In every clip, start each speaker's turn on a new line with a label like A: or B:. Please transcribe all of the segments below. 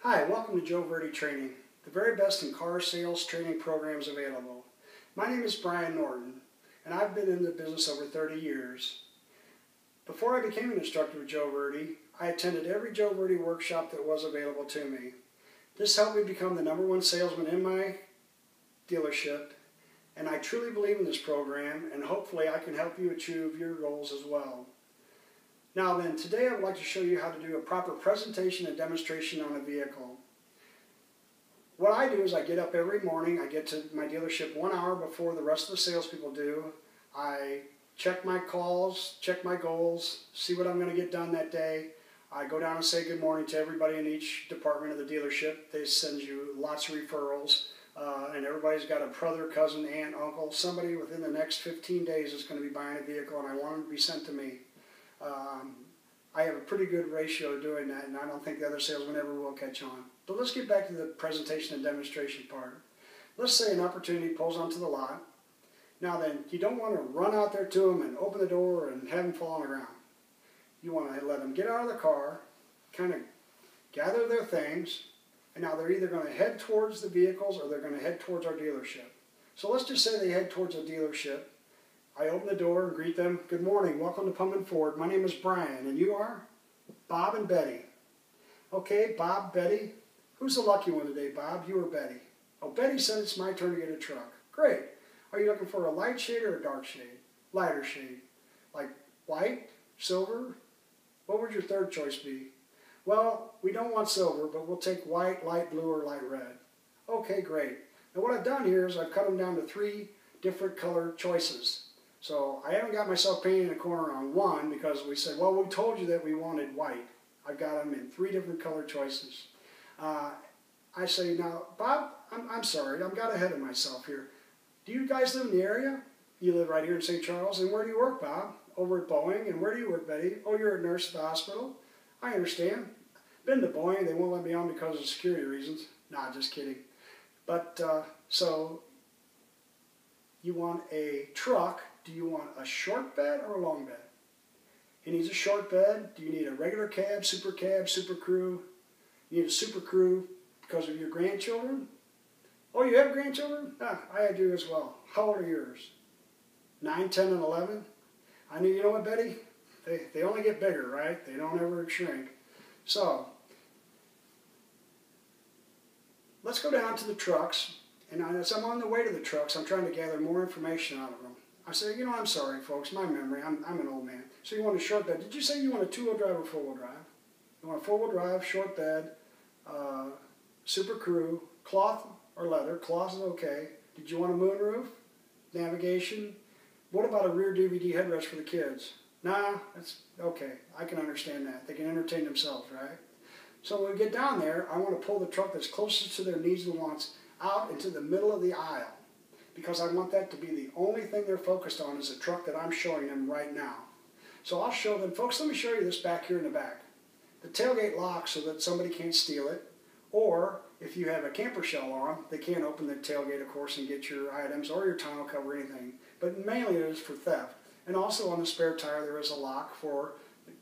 A: Hi, welcome to Joe Verde Training, the very best in car sales training programs available. My name is Brian Norton, and I've been in the business over 30 years. Before I became an instructor with Joe Verde, I attended every Joe Verde workshop that was available to me. This helped me become the #1 salesman in my dealership, and I truly believe in this program, and hopefully I can help you achieve your goals as well. Now then, today I would like to show you how to do a proper presentation and demonstration on a vehicle. What I do is I get up every morning, I get to my dealership 1 hour before the rest of the salespeople do. I check my calls, check my goals, see what I'm going to get done that day. I go down and say good morning to everybody in each department of the dealership. They send you lots of referrals, and everybody's got a brother, cousin, aunt, uncle, somebody within the next 15 days is going to be buying a vehicle, and I want them to be sent to me. I have a pretty good ratio of doing that, and I don't think the other salesmen ever will catch on. But let's get back to the presentation and demonstration part. Let's say an opportunity pulls onto the lot. Now then, you don't want to run out there to them and open the door and have them fall on the ground. You want to let them get out of the car, kind of gather their things, and now they're either going to head towards the vehicles or they're going to head towards our dealership. So let's just say they head towards the dealership. I open the door and greet them. Good morning, welcome to Pullman Ford. My name is Brian, and you are? Bob and Betty. Okay, Bob, Betty. Who's the lucky one today, Bob? You or Betty? Oh, Betty said it's my turn to get a truck. Great. Are you looking for a light shade or a dark shade? Lighter shade. Like white, silver? What would your third choice be? Well, we don't want silver, but we'll take white, light blue, or light red. Okay, great. Now what I've done here is I've cut them down to 3 different color choices. So I haven't got myself painted in a corner on one because we said, well, we told you that we wanted white. I've got them in 3 different color choices. I say, now, Bob, I'm sorry, I've got ahead of myself here. Do you guys live in the area? You live right here in St. Charles. And where do you work, Bob? Over at Boeing. And where do you work, Betty? Oh, you're a nurse at the hospital. I understand. Been to Boeing. They won't let me on because of security reasons. Nah, just kidding. But, so, you want a truck. Do you want a short bed or a long bed? He needs a short bed. Do you need a regular cab, super crew? You need a super crew because of your grandchildren? Oh, you have grandchildren? Ah, I do as well. How old are yours? 9, 10, and 11? I knew, you know what, Betty? They only get bigger, right? They don't ever shrink. So, let's go down to the trucks. And as I'm on the way to the trucks, I'm trying to gather more information out of them. I say, you know, I'm sorry, folks, my memory, I'm an old man. So you want a short bed. Did you say you want a 2-wheel drive or 4-wheel drive? You want a 4-wheel drive, short bed, super crew, cloth or leather? Cloth is okay. Did you want a moonroof? Navigation? What about a rear DVD headrest for the kids? Nah, that's okay. I can understand that. They can entertain themselves, right? So when we get down there, I want to pull the truck that's closest to their needs and wants out into the middle of the aisle, because I want that to be the only thing they're focused on is the truck that I'm showing them right now. So I'll show them, folks, let me show you this back here in the back. The tailgate locks so that somebody can't steal it, or if you have a camper shell on, they can't open the tailgate, of course, and get your items or your tonneau cover or anything. But mainly it is for theft. And also on the spare tire there is a lock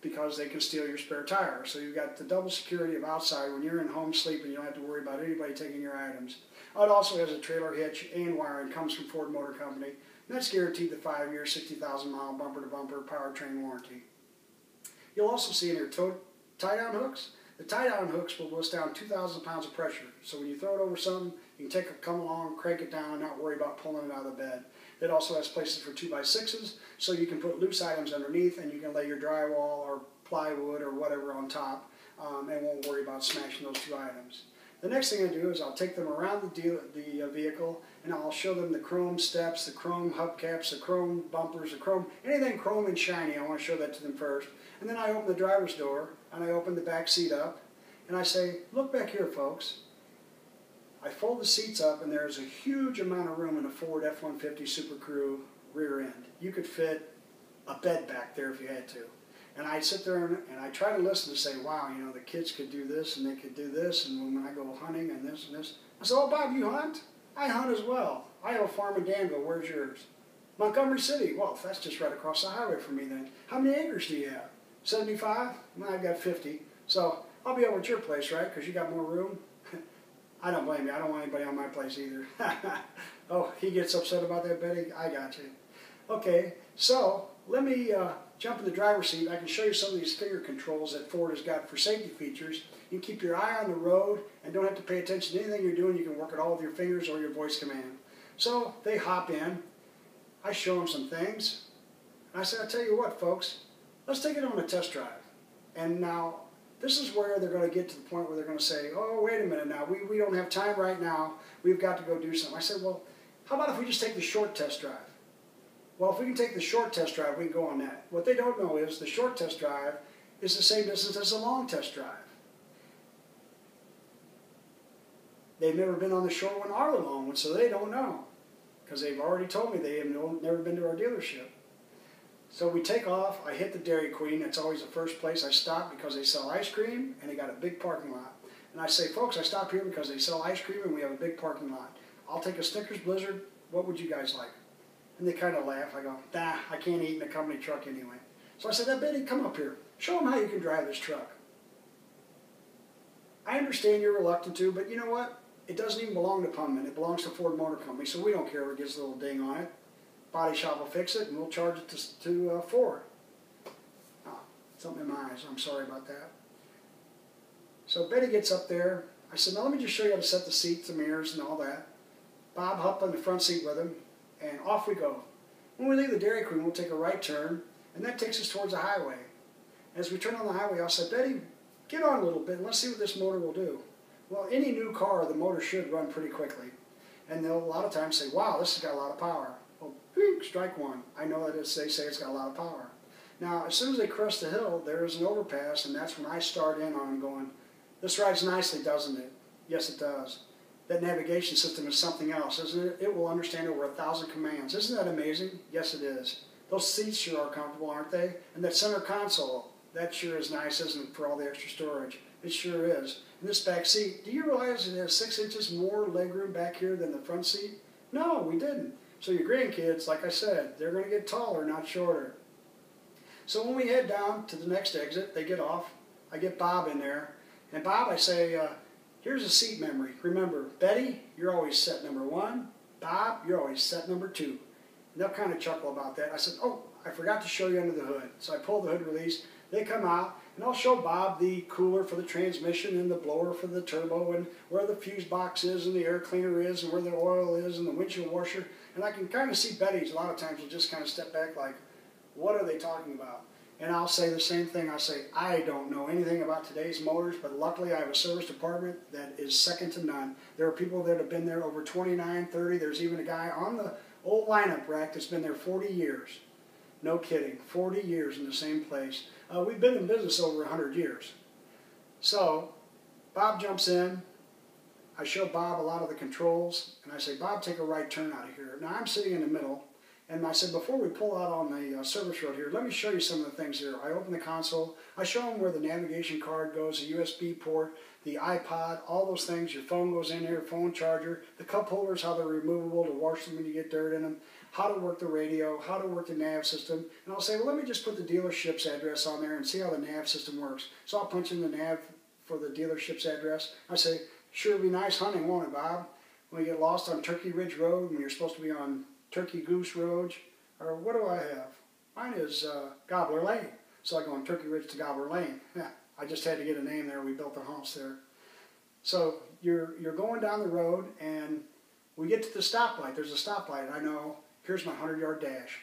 A: because they can steal your spare tire. So you've got the double security of outside. When you're in home sleeping, you don't have to worry about anybody taking your items. It also has a trailer hitch and wiring. Comes from Ford Motor Company. And that's guaranteed the 5-year, 60,000-mile bumper-to-bumper powertrain warranty. You'll also see in here tie-down hooks. The tie-down hooks will withstand 2,000 pounds of pressure. So when you throw it over something, you can come along, crank it down, and not worry about pulling it out of the bed. It also has places for 2x6s, so you can put loose items underneath, and you can lay your drywall or plywood or whatever on top, and won't worry about smashing those 2 items. The next thing I do is I'll take them around the vehicle, and I'll show them the chrome steps, the chrome hubcaps, the chrome bumpers, anything chrome and shiny. I want to show that to them first. And then I open the driver's door, and I open the back seat up, and I say, look back here, folks. I fold the seats up, and there's a huge amount of room in a Ford F-150 Super Crew rear end. You could fit a bed back there if you had to. And I sit there and I try to listen to say, wow, you know, the kids could do this and they could do this, and when I go hunting and this and this. I said, oh, Bob, you hunt? I hunt as well. I have a farm in Danville. Where's yours? Montgomery City. Well, that's just right across the highway from me then. How many acres do you have? 75? Well, I've got 50. So I'll be over at your place, right? Because you got more room. I don't blame you. I don't want anybody on my place either. Oh, he gets upset about that, Betty? I got you. Okay, so let me jump in the driver's seat. I can show you some of these finger controls that Ford has got for safety features. You can keep your eye on the road and don't have to pay attention to anything you're doing. You can work it all with your fingers or your voice command. So they hop in. I show them some things. I say, I'll tell you what, folks, let's take it on a test drive. And now, this is where they're going to get to the point where they're going to say, oh, wait a minute now, we don't have time right now. We've got to go do something. I said, well, how about if we just take the short test drive? Well, if we can take the short test drive, we can go on that. What they don't know is the short test drive is the same distance as the long test drive. They've never been on the short one or the long one, so they don't know. Because they've already told me they have never been to our dealership. So we take off. I hit the Dairy Queen. That's always the first place I stop because they sell ice cream and they got a big parking lot. And I say, folks, I stop here because they sell ice cream and we have a big parking lot. I'll take a Snickers Blizzard. What would you guys like? And they kind of laugh. I go, nah, I can't eat in a company truck anyway. So I said, now, Betty, come up here. Show them how you can drive this truck. I understand you're reluctant to, but you know what? It doesn't even belong to Pullman. It belongs to Ford Motor Company, so we don't care if it gets a little ding on it. Body shop will fix it, and we'll charge it to Ford. Oh, something in my eyes. I'm sorry about that. So Betty gets up there. I said, now let me just show you how to set the seats, the mirrors, and all that. Bob hopped on the front seat with him, and off we go. When we leave the Dairy Queen, we'll take a right turn, and that takes us towards the highway. As we turn on the highway, I'll say, Betty, get on a little bit, and let's see what this motor will do. Well, any new car, the motor should run pretty quickly. And they'll a lot of times say, wow, this has got a lot of power. Well, bing, strike one. I know that they say it's got a lot of power. Now, as soon as they crest the hill, there is an overpass, and that's when I start in on them going, this rides nicely, doesn't it? Yes, it does. That navigation system is something else, isn't it? It will understand over 1,000 commands. Isn't that amazing? Yes, it is. Those seats sure are comfortable, aren't they? And that center console, that sure is nice, isn't it, for all the extra storage? It sure is. And this back seat, do you realize it has 6 inches more legroom back here than the front seat? No, we didn't. So your grandkids, like I said, they're going to get taller, not shorter. So when we head down to the next exit, they get off. I get Bob in there. And Bob, I say, here's a seat memory. Remember, Betty, you're always set number 1. Bob, you're always set number 2. And they'll kind of chuckle about that. I said, oh, I forgot to show you under the hood. So I pull the hood release. They come out, and I'll show Bob the cooler for the transmission and the blower for the turbo and where the fuse box is and the air cleaner is and where the oil is and the windshield washer. And I can kind of see Betty's a lot of times will just kind of step back like, what are they talking about? And I'll say the same thing. I'll say, I don't know anything about today's motors, but luckily I have a service department that is second to none. There are people that have been there over 29, 30. There's even a guy on the old lineup rack that's been there 40 years. No kidding, 40 years in the same place. We've been in business over 100 years. So Bob jumps in. I show Bob a lot of the controls, and I say, Bob, take a right turn out of here. Now, I'm sitting in the middle, and I said, before we pull out on the service road here, let me show you some of the things here. I open the console. I show them where the navigation card goes, the USB port, the iPod, all those things. Your phone goes in here, phone charger, the cup holders, how they're removable to wash them when you get dirt in them, how to work the radio, how to work the nav system. And I'll say, well, let me just put the dealership's address on there and see how the nav system works. So I'll punch in the nav for the dealership's address. I say, sure be nice hunting, won't it, Bob? When you get lost on Turkey Ridge Road, when you're supposed to be on Turkey Goose Road, or what do I have? Mine is Gobbler Lane. So I go on Turkey Ridge to Gobbler Lane. Yeah, I just had to get a name there. We built a house there. So you're going down the road, and we get to the stoplight. There's a stoplight. I know, here's my 100-yard dash.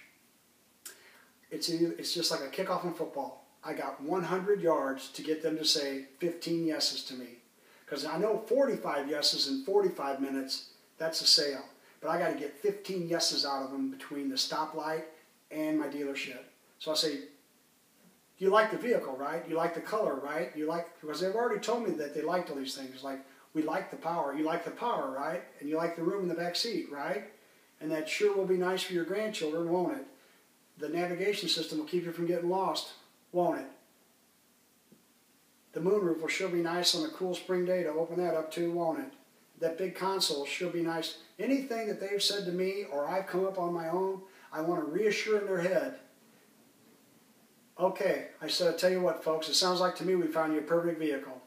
A: It's just like a kickoff in football. I got 100 yards to get them to say 15 yeses to me. Because I know 45 yeses in 45 minutes, that's a sale. But I got to get 15 yeses out of them between the stoplight and my dealership. So I say, you like the vehicle, right? You like the color, right? Because they've already told me that they liked all these things. Like, we like the power. You like the power, right? And you like the room in the back seat, right? And that sure will be nice for your grandchildren, won't it? The navigation system will keep you from getting lost, won't it? The moonroof will sure be nice on a cool spring day to open that up too, won't it? That big console sure be nice. Anything that they've said to me or I've come up on my own, I want to reassure in their head. Okay, I said, I'll tell you what, folks, it sounds like to me we found you a perfect vehicle.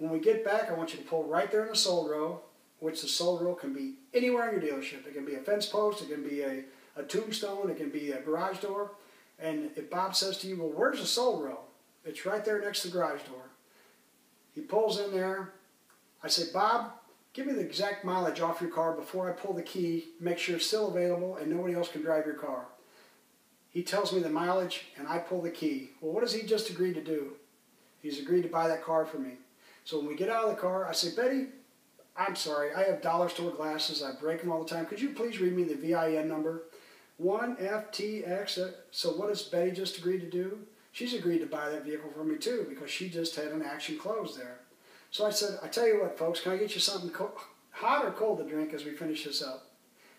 A: When we get back, I want you to pull right there in the sold row, which the sold row can be anywhere in your dealership. It can be a fence post, it can be a tombstone, it can be a garage door. And if Bob says to you, well, where's the sold row? It's right there next to the garage door. He pulls in there. I say, Bob, give me the exact mileage off your car before I pull the key, make sure it's still available and nobody else can drive your car. He tells me the mileage and I pull the key. Well, what has he just agreed to do? He's agreed to buy that car for me. So when we get out of the car, I say, Betty, I'm sorry, I have dollar store glasses. I break them all the time. Could you please read me the VIN number? 1FTX. So what has Betty just agreed to do? She's agreed to buy that vehicle for me too because she just had an action close there. So I said, I tell you what, folks, can I get you something hot or cold to drink as we finish this up?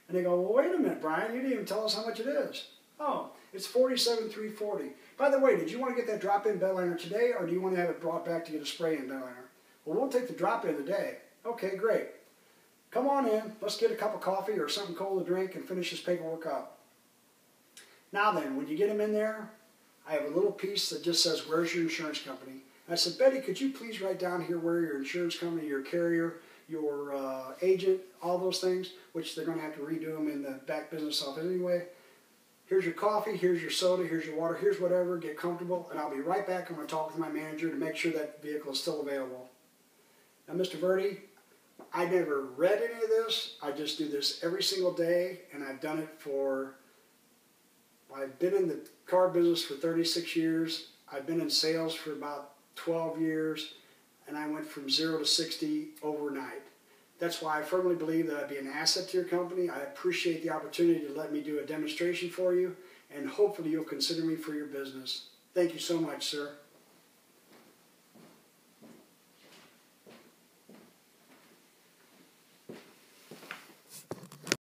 A: And they go, well, wait a minute, Brian, you didn't even tell us how much it is. Oh, it's $47,340. By the way, did you want to get that drop-in bed liner today or do you want to have it brought back to get a spray-in bed liner? Well, we'll take the drop-in today. Okay, great. Come on in. Let's get a cup of coffee or something cold to drink and finish this paperwork up. Now then, when you get them in there, I have a little piece that just says, where's your insurance company? And I said, Betty, could you please write down here where your insurance company, your carrier, your agent, all those things, which they're going to have to redo them in the back business office anyway. Here's your coffee, here's your soda, here's your water, here's whatever, get comfortable, and I'll be right back. I'm going to talk with my manager to make sure that vehicle is still available. Now, Mr. Verdi, I never read any of this. I just do this every single day, and I've done it I've been in the car business for 36 years. I've been in sales for about 12 years, and I went from 0 to 60 overnight. That's why I firmly believe that I'd be an asset to your company. I appreciate the opportunity to let me do a demonstration for you, and hopefully you'll consider me for your business. Thank you so much, sir.